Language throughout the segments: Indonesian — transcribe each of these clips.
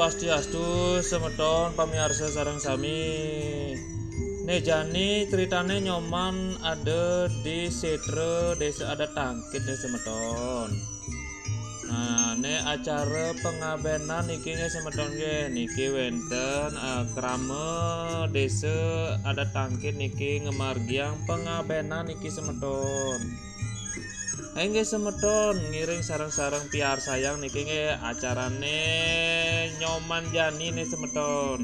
Swastiastu semeton pamirsa sareng sami. Nejani ceritane nyoman ada di Setre desa ada tangkit nih semeton. Nah, ne acara pengabenan niki nge semeton ge niki wenten krame desa ada tangkit niki ngemargiang pengabenan niki semeton. Nggih semeton ngiring sareng-sareng piar sayang niki nggih acarane nyoman jani nih semeton.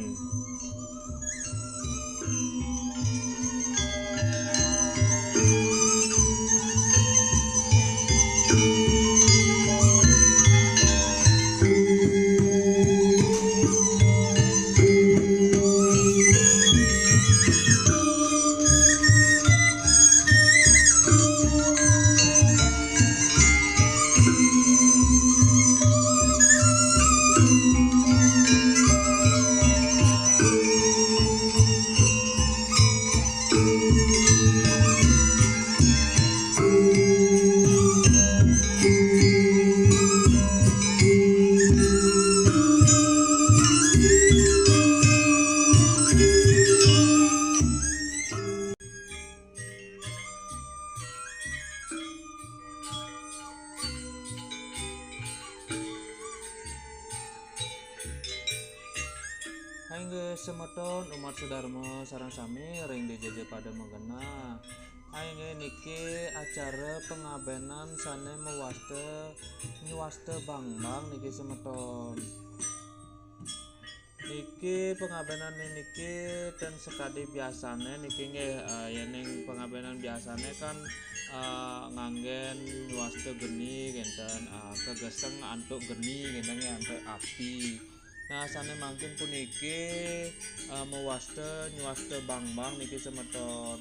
Nggih semeton umat Sudarmo sareng sami ring dijeje pada menggena. Nggih niki acara pengabenan sane nyuwaste bang-bang niki semeton. Niki pengabenan niki ten sekadi biasane niki nggih yen pengabenan biasane kan nganggen nyuwaste geni genten kegeseng antuk geni genten antuk api. Nah sane mangkin puniki nyuwaste bang-bang niki semeton.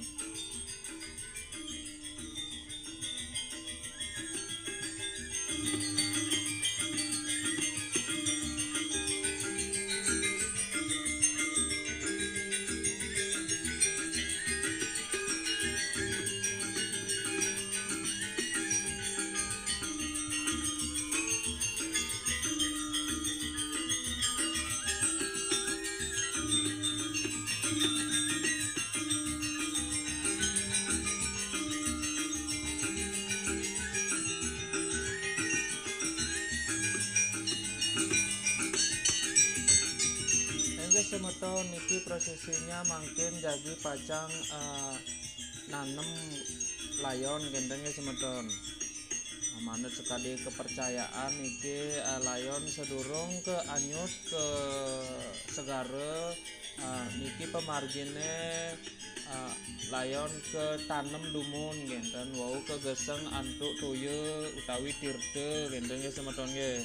Semeton niki prosesinya mangkin jadi pacang nanem layon gendengnya semeton. Manut sekali kepercayaan niki layon sedurung ke anyut ke segara niki pemargine layon ke tanem dumun genten wau ke geseng antuk tuye utawi tirte gendengnya semeton nggih.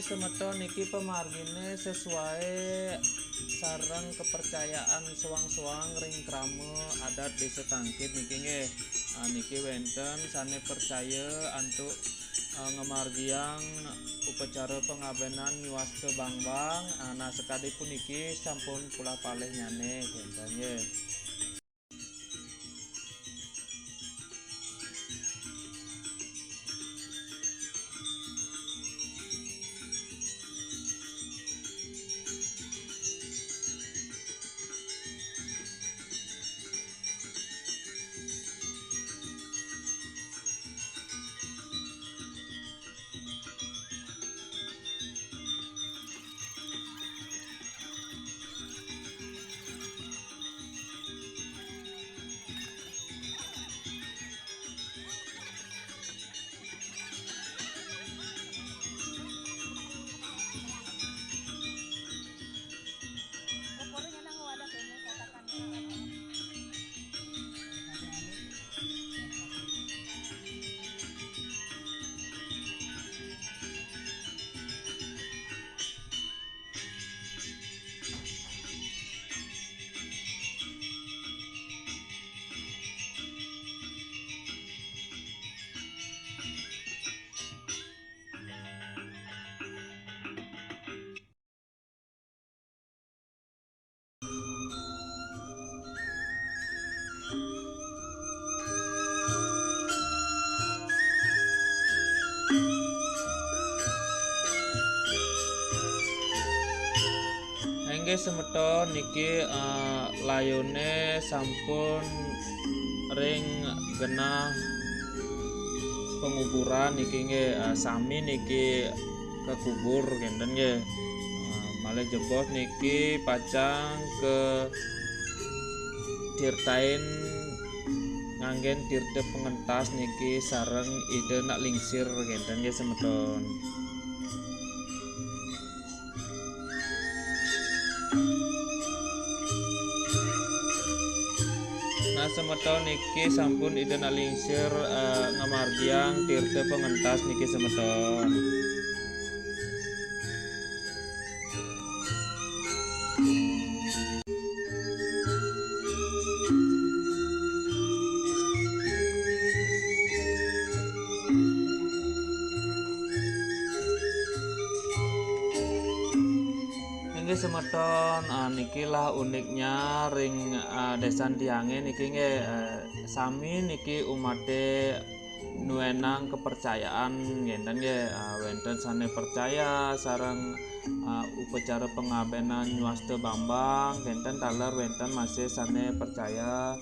Semeton niki pemargine sesuai sareng kepercayaan suwang-suwang ring krama adat desa tangkit niki nggih niki wenten sane percaya antuk ngemargiang upacara pengabenan nyuwaste bang-bang. Nah sekali puniki sampun kula palih nyane genten nggih. nggih semeton niki layone sampun ring genah penguburan niki nggih sami niki kekubur genten nggih. Malih jebos niki pacang ke tirtain nganggen tirte pengentas niki sareng ide nak lingsir genten nggih semeton. Nah semeton niki sampun ide nak lingsir ngamargiang tirte pengentas niki semeton. Nggih semeton niki lah uniknya ring desan Tiange niki nggih sami niki umate nuenang kepercayaan ngenten nggih wonten sane percaya sareng upacara pengabenan nyuaste Bambang ngenten taler wonten masih sane percaya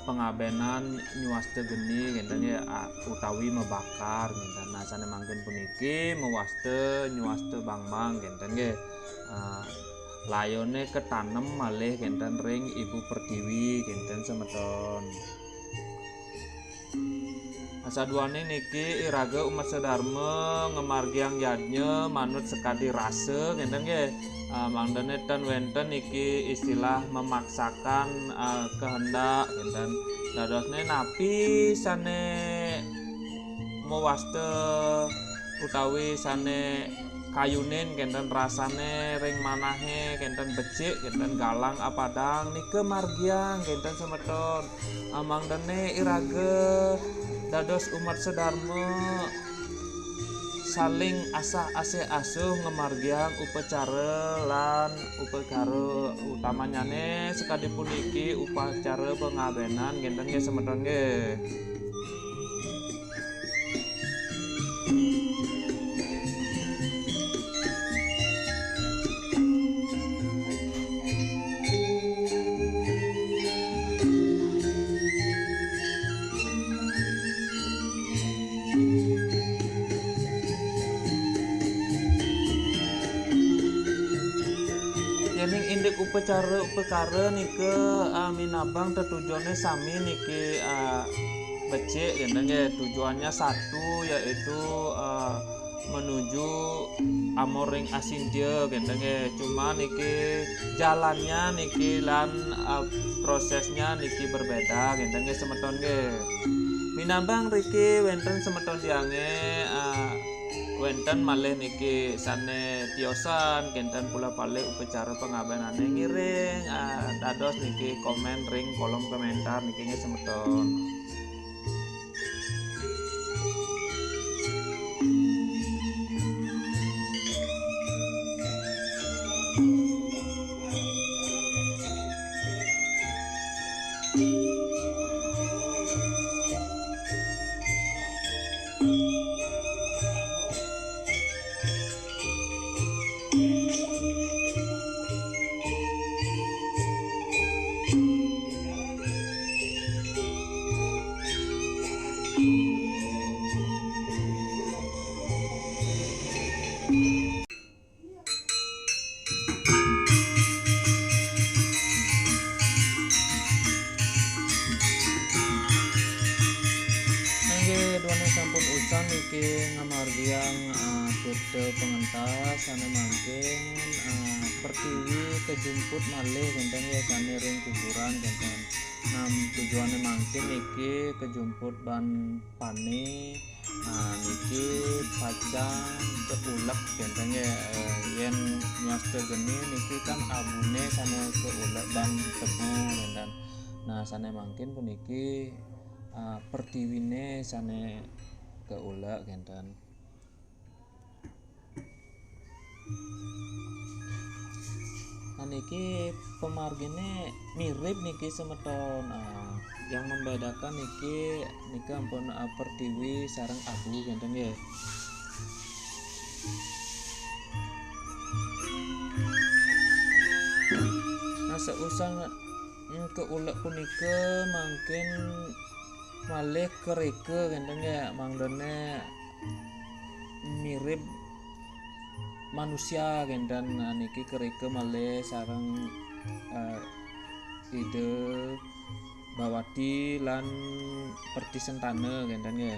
pengabenan nyuaste geni ngenten nggih utawi mebakar ngenten. Nah sane mangken puniki mewaste nyuaste Bambang ngenten nggih. Layone ketanem malih genten ring Ibu Pertiwi genten semeton. Saduane niki iraga umat sedharma ngemargiang yadnya manut sekadi rase genten nggih. Mangdene ten wenten niki istilah memaksakan kehendak genten. Dadosne napi sane mewaste utawi sane kayunin genten rasane ring manahe genten becik genten galang apadang nike margiang genten semeton. Mangdene irage dados umat sedharma saling asah-asih asuh ngemargiang upacara lan upacara utamanyane sekadi puniki upacara pengabenan genten nggih semeton nggih. Yening indik upacara nike minabang tetujuannya sami niki becik genten nggih. Tujuannya satu yaitu menuju amoring Asindya genten nggih. Cuma niki jalannya niki lan prosesnya niki berbeda genten nggih semeton nggih. Minabang riki wonten semeton Tiange wonten malih niki sane tiosan genten pula palih upacara pengabenane ngiring dados niki komen ring kolom komentar niki nggih semeton. Sampun usan niki ngamargiang tirte pengentas sane mangken Pertiwi kejumput malih genten ya sane ring kuburan genten. Tujuane mangken niki kejumput ban pane niki pacang keulek genten ya yen nyaste geni niki kan abune sane keulek ban tebu genten. Nah sane mangken puniki Pertiwine sane keulek genten. Nah niki pemargine mirip niki semeton. Yang membedakan niki ampun Pertiwi sareng abu genten nggih. seusang keulek punika mangkin malih kerike genten ya mangdene mirip manusia genten. Nah, niki kerike malih sareng ide bawati lan pertisentane genten ya.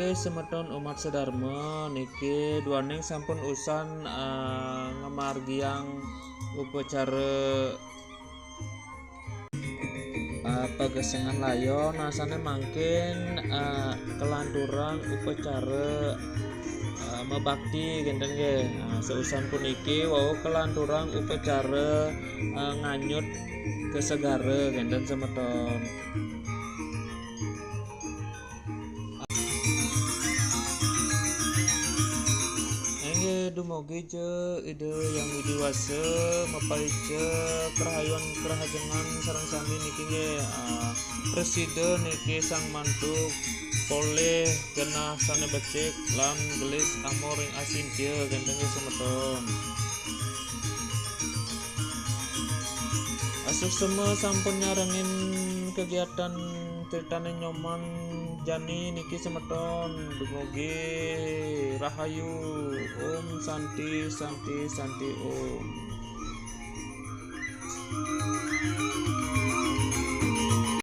Semeton umat sedharma niki duaning sampun usan ngemargiang upacara pagesangan layon nasane mangkin kelanturan upacara mebakti genten nggih. Seusan puniki wau kelanturan upacara nganyut kesegara genten semeton. Dumugi ce ide yang widiwasa mapaice kerahayuan kerahajengan sareng sami niki nggih presiden niki sang mantuk poleh genah sane becik lan gelis amor ing asintia genteng semeton. Asuh semua sampun nyarengin kegiatan ceritane nyoman Jani niki semeton dumugi rahayu. Om Santi Santi Santi Om.